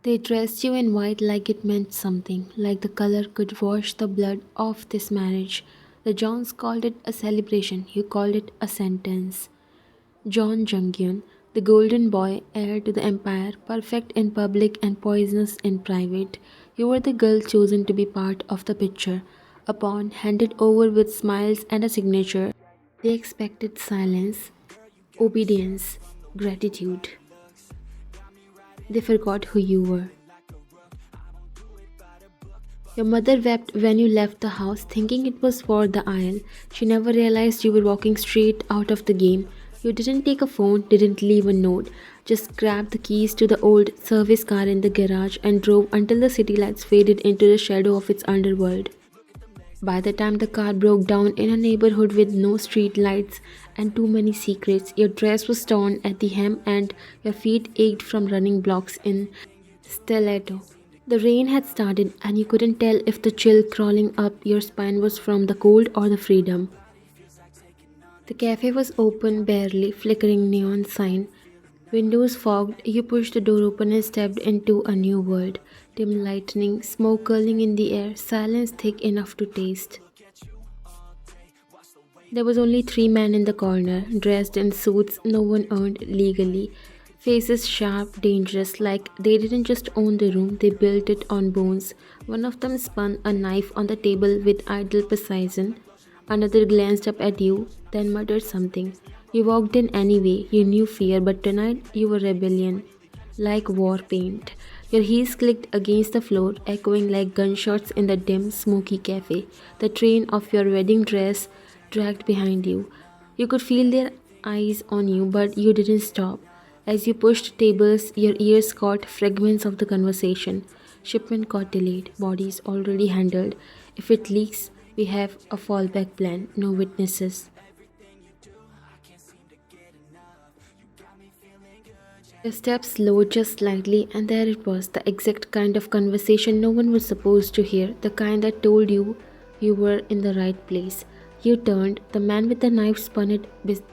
They dressed you in white like it meant something, like the color could wash the blood off this marriage. The Johns called it a celebration, you called it a sentence. John Jungian, the golden boy, heir to the empire, perfect in public and poisonous in private. You were the girl chosen to be part of the picture. A pawn handed over with smiles and a signature. They expected silence, obedience, gratitude. They forgot who you were. Your mother wept when you left the house, thinking it was for the aisle. She never realized you were walking straight out of the game. You didn't take a phone, didn't leave a note, just grabbed the keys to the old service car in the garage and drove until the city lights faded into the shadow of its underworld. By the time the car broke down in a neighborhood with no street lights and too many secrets, your dress was torn at the hem and your feet ached from running blocks in stiletto. The rain had started, and you couldn't tell if the chill crawling up your spine was from the cold or the freedom. The cafe was open, barely flickering neon sign. Windows fogged, you pushed the door open and stepped into a new world. Dim lightning, smoke curling in the air, silence thick enough to taste. There was only three men in the corner, dressed in suits no one earned legally. Faces sharp, dangerous, like they didn't just own the room, they built it on bones. One of them spun a knife on the table with idle precision. Another glanced up at you, then muttered something. You walked in anyway, you knew fear, but tonight you were rebellion. Like war paint. Your heels clicked against the floor, echoing like gunshots in the dim, smoky cafe. The train of your wedding dress dragged behind you. You could feel their eyes on you, but you didn't stop. As you pushed tables, your ears caught fragments of the conversation. Shipment got delayed, bodies already handled. If it leaks, we have a fallback plan, no witnesses. Your steps slowed just slightly, and there it was, the exact kind of conversation no one was supposed to hear, the kind that told you you were in the right place. You turned, the man with the knife spun it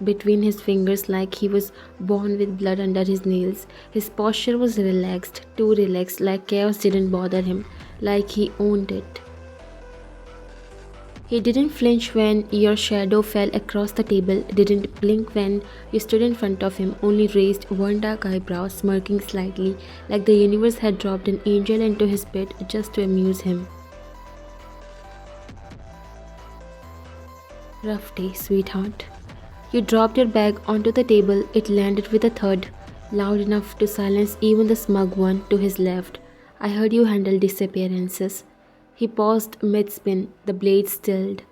between his fingers like he was born with blood under his nails. His posture was relaxed, too relaxed, like chaos didn't bother him, like he owned it. He didn't flinch when your shadow fell across the table, didn't blink when you stood in front of him, only raised one dark eyebrow, smirking slightly, like the universe had dropped an angel into his pit just to amuse him. Rough day, sweetheart. You dropped your bag onto the table, it landed with a thud, loud enough to silence even the smug one to his left. I heard you handle disappearances. He paused mid spin, the blade stilled.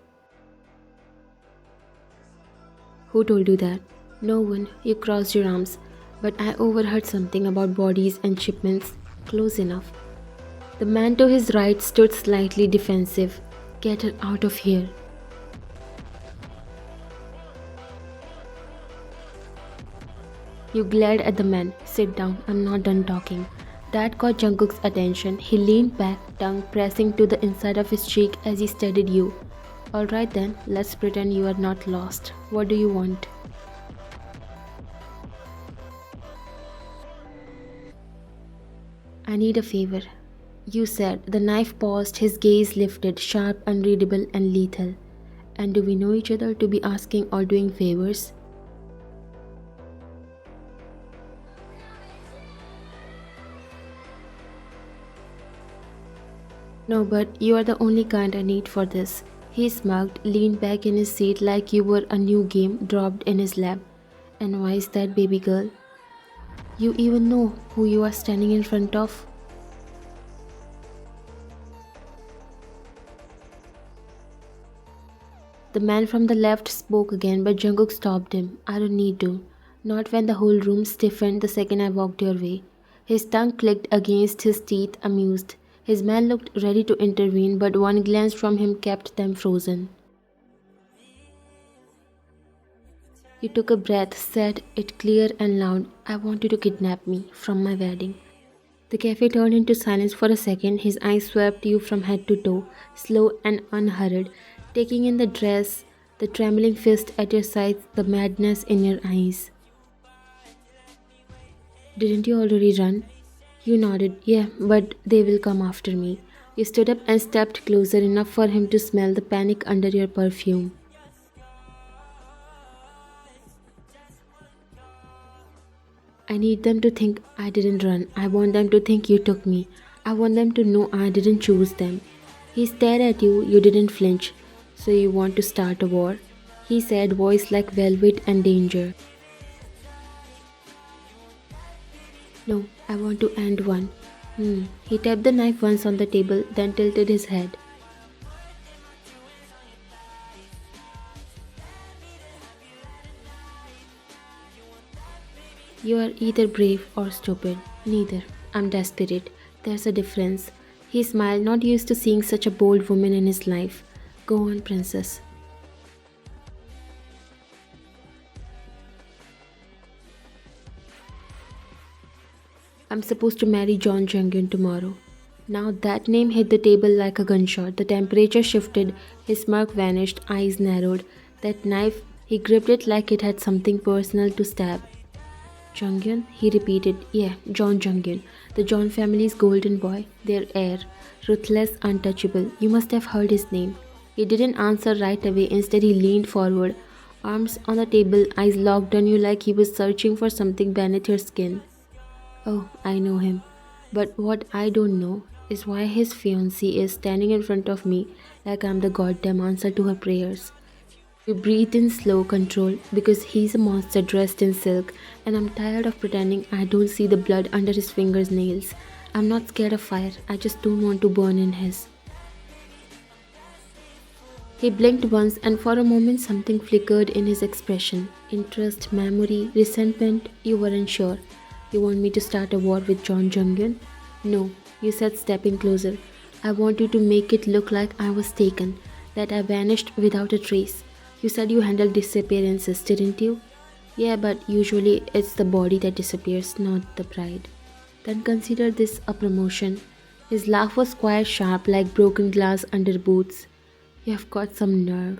Who told you that? No one. You crossed your arms. But I overheard something about bodies and shipments. Close enough. The man to his right stood slightly defensive. Get her out of here. You glared at the man. Sit down, I'm not done talking. That caught Jungkook's attention. He leaned back, tongue pressing to the inside of his cheek as he studied you. Alright then, let's pretend you are not lost. What do you want? I need a favor. You said. The knife paused, his gaze lifted, sharp, unreadable, and lethal. And do we know each other to be asking or doing favors? No, but you are the only kind I need for this. He smirked, leaned back in his seat like you were a new game dropped in his lap. And why is that, baby girl? You even know who you are standing in front of? The man from the left spoke again, but Jungkook stopped him. I don't need to. Not when the whole room stiffened the second I walked your way. His tongue clicked against his teeth, amused. His man looked ready to intervene, but one glance from him kept them frozen. He took a breath, said it clear and loud. I want you to kidnap me from my wedding. The cafe turned into silence for a second. His eyes swept you from head to toe, slow and unhurried, taking in the dress, the trembling fist at your sides, the madness in your eyes. Didn't you already run? You nodded. Yeah, but they will come after me. You stood up and stepped closer enough for him to smell the panic under your perfume. I need them to think I didn't run. I want them to think you took me. I want them to know I didn't choose them. He stared at you, you didn't flinch. So you want to start a war? He said, voice like velvet and danger. No, I want to end one. He tapped the knife once on the table, then tilted his head. You are either brave or stupid. Neither. I'm desperate. There's a difference. He smiled, not used to seeing such a bold woman in his life. Go on, princess. I'm supposed to marry John Jungyun tomorrow. Now that name hit the table like a gunshot. The temperature shifted, his smirk vanished, eyes narrowed. That knife, he gripped it like it had something personal to stab. Jungyun? He repeated. Yeah, John Jungyun. The John family's golden boy, their heir. Ruthless, untouchable. You must have heard his name. He didn't answer right away. Instead, he leaned forward, arms on the table, eyes locked on you like he was searching for something beneath your skin. Oh, I know him. But what I don't know is why his fiancée is standing in front of me like I'm the goddamn answer to her prayers. You breathe in slow control because he's a monster dressed in silk, and I'm tired of pretending I don't see the blood under his fingers' nails. I'm not scared of fire, I just don't want to burn in his. He blinked once, and for a moment something flickered in his expression. Interest, memory, resentment, you weren't sure. You want me to start a war with John Jungyun? No, you said, stepping closer. I want you to make it look like I was taken, that I vanished without a trace. You said you handled disappearances, didn't you? Yeah, but usually it's the body that disappears, not the bride. Then consider this a promotion. His laugh was quite sharp, like broken glass under boots. You have got some nerve.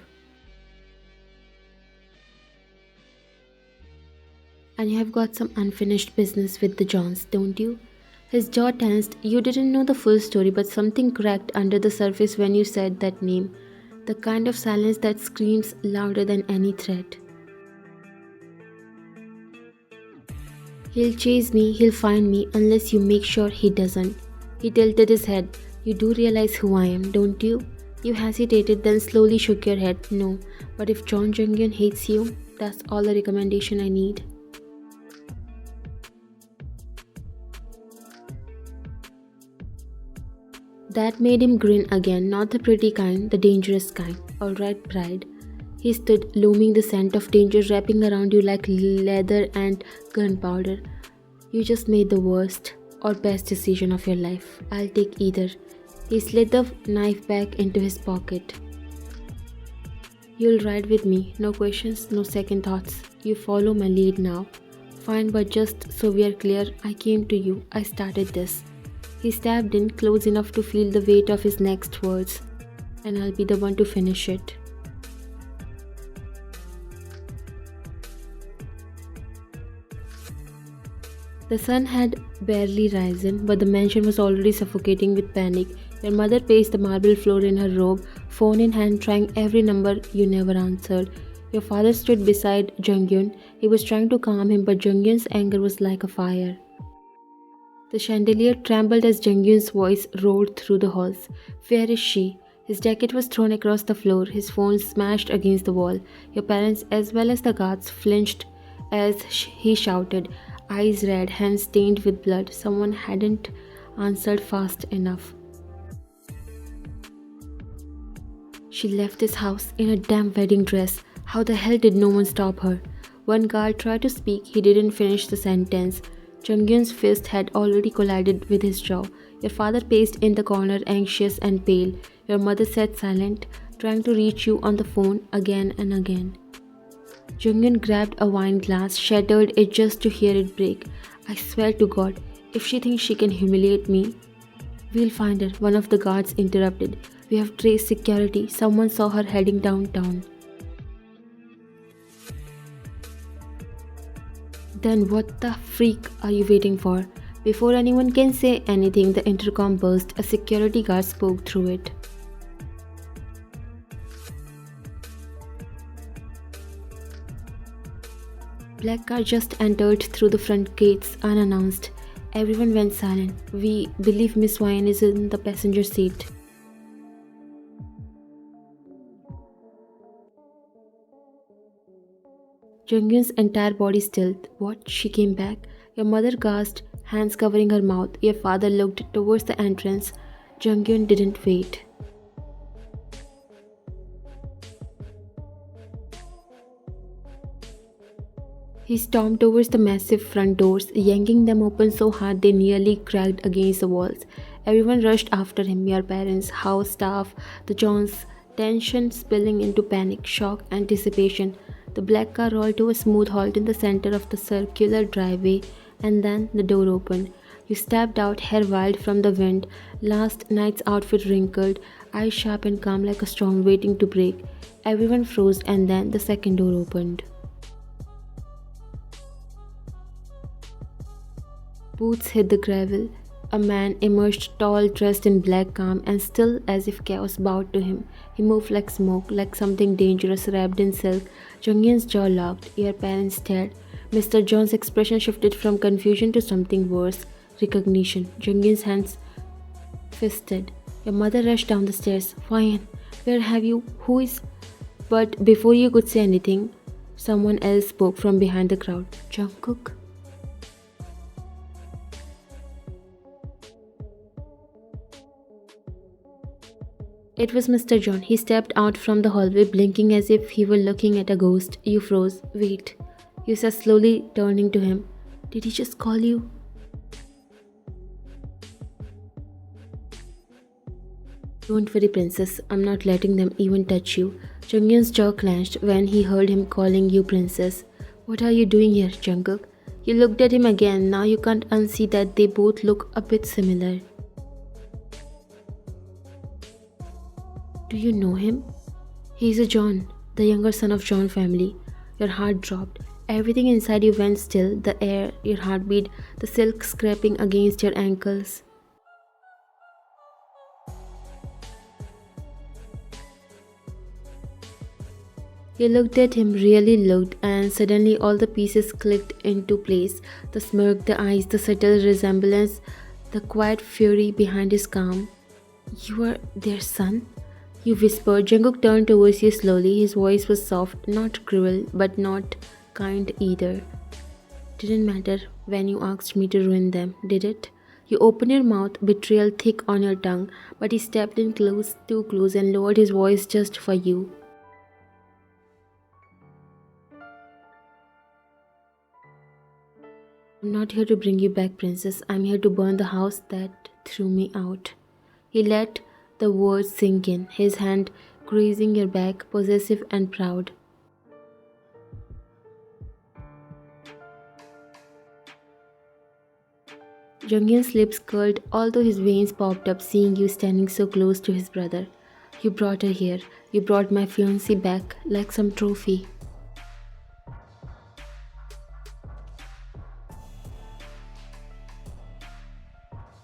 And you have got some unfinished business with the Johns, don't you? His jaw tensed. You didn't know the full story, but something cracked under the surface when you said that name. The kind of silence that screams louder than any threat. He'll chase me, he'll find me, unless you make sure he doesn't. He tilted his head. You do realize who I am, don't you? You hesitated, then slowly shook your head. No, but if John Jungyun hates you, that's all the recommendation I need. That made him grin again, not the pretty kind, the dangerous kind. Alright, bride. He stood, looming, the scent of danger wrapping around you like leather and gunpowder. You just made the worst or best decision of your life. I'll take either. He slid the knife back into his pocket. You'll ride with me. No questions, no second thoughts. You follow my lead now. Fine, but just so we are clear, I came to you. I started this. He stepped in close enough to feel the weight of his next words. And I'll be the one to finish it. The sun had barely risen, but the mansion was already suffocating with panic. Your mother paced the marble floor in her robe, phone in hand, trying every number you never answered. Your father stood beside Jungyun. He was trying to calm him, but Jungyun's anger was like a fire. The chandelier trembled as Jungyun's voice roared through the halls. Where is she? His jacket was thrown across the floor, his phone smashed against the wall. Your parents, as well as the guards, flinched as he shouted, eyes red, hands stained with blood. Someone hadn't answered fast enough. She left this house in a damn wedding dress. How the hell did no one stop her? One guard tried to speak, he didn't finish the sentence. Jungyun's fist had already collided with his jaw. Your father paced in the corner, anxious and pale. Your mother sat silent, trying to reach you on the phone again and again. Jungyun grabbed a wine glass, shattered it just to hear it break. I swear to God, if she thinks she can humiliate me... We'll find her, one of the guards interrupted. We have traced security. Someone saw her heading downtown. Then what the freak are you waiting for? Before anyone can say anything, the intercom burst. A security guard spoke through it. Black car just entered through the front gates unannounced. Everyone went silent. We believe Miss Wine is in the passenger seat. Junghyun's entire body stilled. What? She came back? Your mother gasped, hands covering her mouth. Your father looked towards the entrance. Junghyun didn't wait. He stormed towards the massive front doors, yanking them open so hard they nearly cracked against the walls. Everyone rushed after him, your parents, house staff, the Johns, tension spilling into panic, shock, anticipation. The black car rolled to a smooth halt in the center of the circular driveway, and then the door opened. You stepped out, hair wild from the wind, last night's outfit wrinkled, eyes sharp and calm like a storm waiting to break. Everyone froze, and then the second door opened. Boots hit the gravel. A man emerged tall, dressed in black, calm, and still as if chaos bowed to him. He moved like smoke, like something dangerous wrapped in silk. Junghyun's jaw locked. Your parents stared. Mr. John's expression shifted from confusion to something worse, recognition. Junghyun's hands fisted. Your mother rushed down the stairs. Fine. Where have you? Who is? But before you could say anything, someone else spoke from behind the crowd. Jungkook? It was Mr. John. He stepped out from the hallway, blinking as if he were looking at a ghost. You froze. Wait. You said slowly, turning to him. Did he just call you? Don't worry, princess. I'm not letting them even touch you. Junghyun's jaw clenched when he heard him calling you princess. What are you doing here, Jungkook? You looked at him again. Now you can't unsee that they both look a bit similar. Do you know him? He's a John, the younger son of John family. Your heart dropped. Everything inside you went still, the air, your heartbeat, the silk scraping against your ankles. You looked at him, really looked, and suddenly all the pieces clicked into place. The smirk, the eyes, the subtle resemblance, the quiet fury behind his calm. You are their son? You whispered. Jungkook turned towards you slowly. His voice was soft, not cruel, but not kind either. Didn't matter when you asked me to ruin them, did it? You opened your mouth, betrayal thick on your tongue, but he stepped in close, too close, and lowered his voice just for you. I'm not here to bring you back, princess. I'm here to burn the house that threw me out. He let the words sink in, his hand grazing your back, possessive and proud. Junghyun's lips curled, although his veins popped up seeing you standing so close to his brother. You brought her here. You brought my fiancé back like some trophy.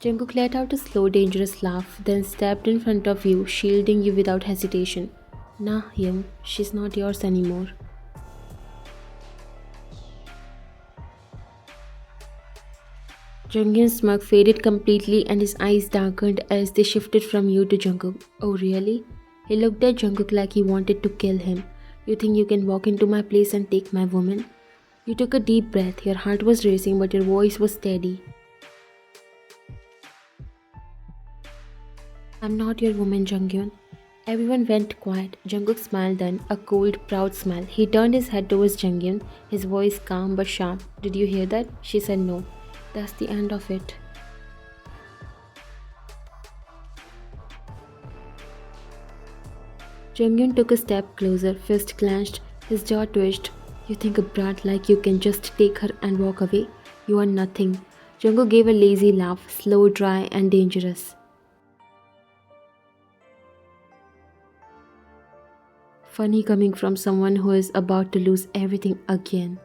Jungkook let out a slow, dangerous laugh, then stepped in front of you, shielding you without hesitation. Nah, Hyung, she's not yours anymore. Junghyun's smirk faded completely and his eyes darkened as they shifted from you to Jungkook. Oh, really? He looked at Jungkook like he wanted to kill him. You think you can walk into my place and take my woman? You took a deep breath. Your heart was racing, but your voice was steady. I'm not your woman, Junghyun. Everyone went quiet. Jungkook smiled then, a cold, proud smile. He turned his head towards Junghyun, his voice calm but sharp. Did you hear that? She said no. That's the end of it. Junghyun took a step closer, fist clenched, his jaw twitched. You think a brat like you can just take her and walk away? You are nothing. Jungkook gave a lazy laugh, slow, dry, and dangerous. Funny coming from someone who is about to lose everything again.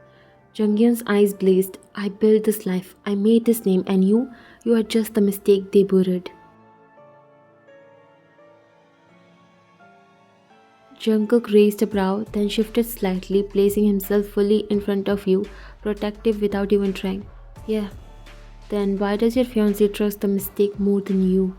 Junghyun's eyes blazed. I built this life, I made this name, and you are just the mistake they buried. Jungkook raised a brow, then shifted slightly, placing himself fully in front of you, protective without even trying. Yeah, then why does your fiancé trust the mistake more than you?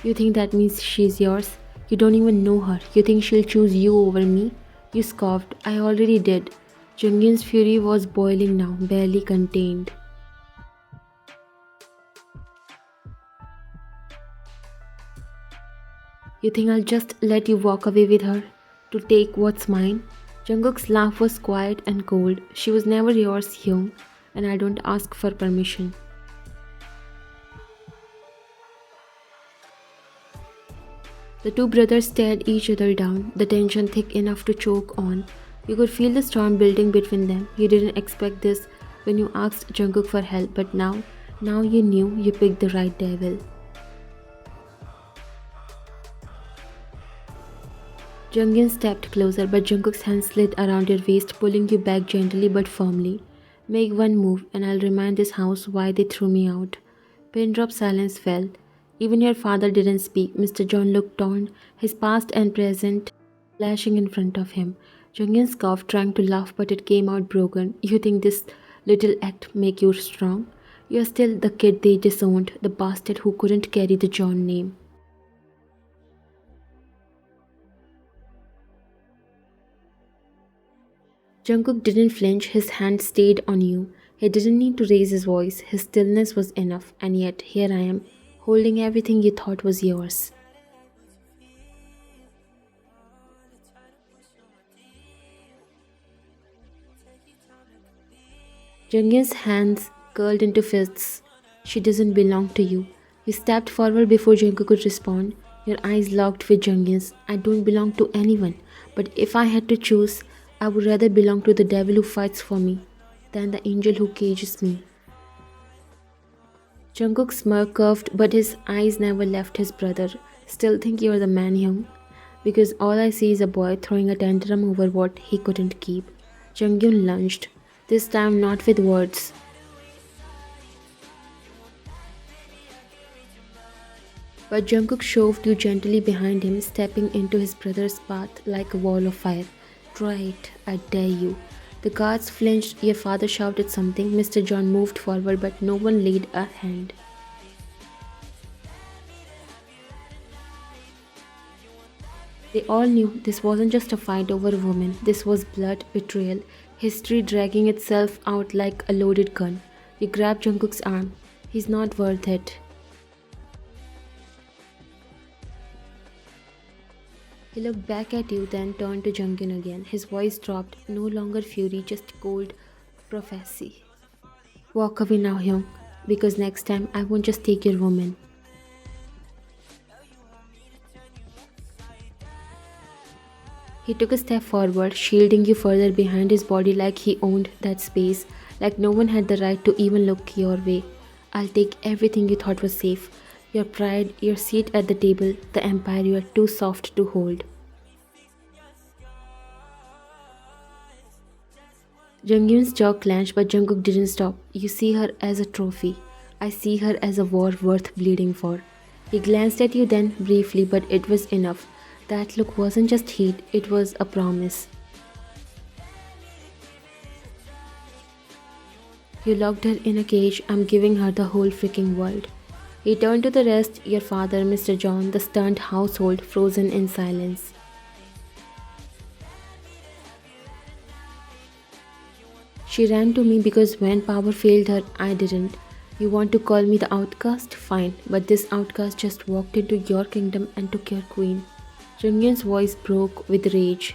You think that means she's yours? You don't even know her. You think she'll choose you over me? You scoffed. I already did. Junghyun's fury was boiling now, barely contained. You think I'll just let you walk away with her? To take what's mine? Jungkook's laugh was quiet and cold. She was never yours, Hyung, and I don't ask for permission. The two brothers stared each other down, the tension thick enough to choke on. You could feel the storm building between them. You didn't expect this when you asked Jungkook for help, but now you knew you picked the right devil. Junghyun stepped closer, but Jungkook's hand slid around your waist, pulling you back gently but firmly. Make one move, and I'll remind this house why they threw me out. Pin drop silence fell. Even your father didn't speak. Mr. John looked torn, his past and present flashing in front of him. Junghyun scoffed, trying to laugh, but it came out broken. You think this little act make you strong? You're still the kid they disowned, the bastard who couldn't carry the John name. Jungkook didn't flinch, his hand stayed on you. He didn't need to raise his voice, his stillness was enough, and yet here I am, holding everything you thought was yours. Junghyun's hands curled into fists. She doesn't belong to you. You stepped forward before Jungkook could respond. Your eyes locked with Junghyun's. I don't belong to anyone, but if I had to choose, I would rather belong to the devil who fights for me than the angel who cages me. Jungkook's smirk curved, but his eyes never left his brother. Still think you're the man, Hyung? Because all I see is a boy throwing a tantrum over what he couldn't keep. Junghyun lunged, this time not with words. But Jungkook shoved you gently behind him, stepping into his brother's path like a wall of fire. Try it, I dare you. The guards flinched, your father shouted something, Mr. John moved forward, but no one laid a hand. They all knew this wasn't just a fight over a woman, this was blood, betrayal, history dragging itself out like a loaded gun. You grabbed Jungkook's arm. He's not worth it. He looked back at you, then turned to Junghyun again. His voice dropped, no longer fury, just cold prophecy. Walk away now, Hyung, because next time I won't just take your woman. He took a step forward, shielding you further behind his body like he owned that space, like no one had the right to even look your way. I'll take everything you thought was safe. Your pride, your seat at the table, the empire you are too soft to hold. Junghyun's jaw clenched, but Jungkook didn't stop. You see her as a trophy. I see her as a war worth bleeding for. He glanced at you then, briefly, but it was enough. That look wasn't just heat, it was a promise. You locked her in a cage, I'm giving her the whole freaking world. He turned to the rest, your father, Mr. John, the stunned household, frozen in silence. She ran to me because when power failed her, I didn't. You want to call me the outcast? Fine, but this outcast just walked into your kingdom and took your queen. Junghyun's voice broke with rage.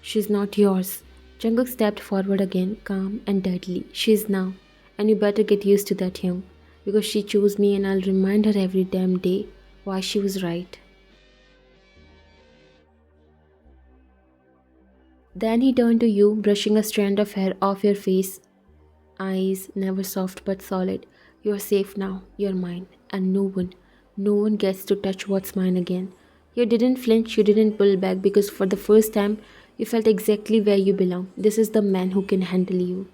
She's not yours. Jungkook stepped forward again, calm and deadly. She's now. And you better get used to that, Hyung. Because she chose me and I'll remind her every damn day why she was right. Then he turned to you, brushing a strand of hair off your face. Eyes, never soft but solid. You're safe now. You're mine. and no one gets to touch what's mine again. You didn't flinch, you didn't pull back because for the first time you felt exactly where you belong. This is the man who can handle you.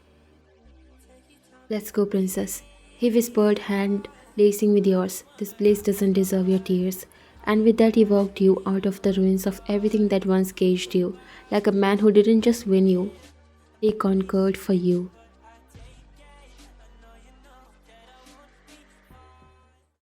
Let's go, princess, he whispered, hand lacing with yours. This place doesn't deserve your tears. And with that, he walked you out of the ruins of everything that once caged you, like a man who didn't just win you, he conquered for you.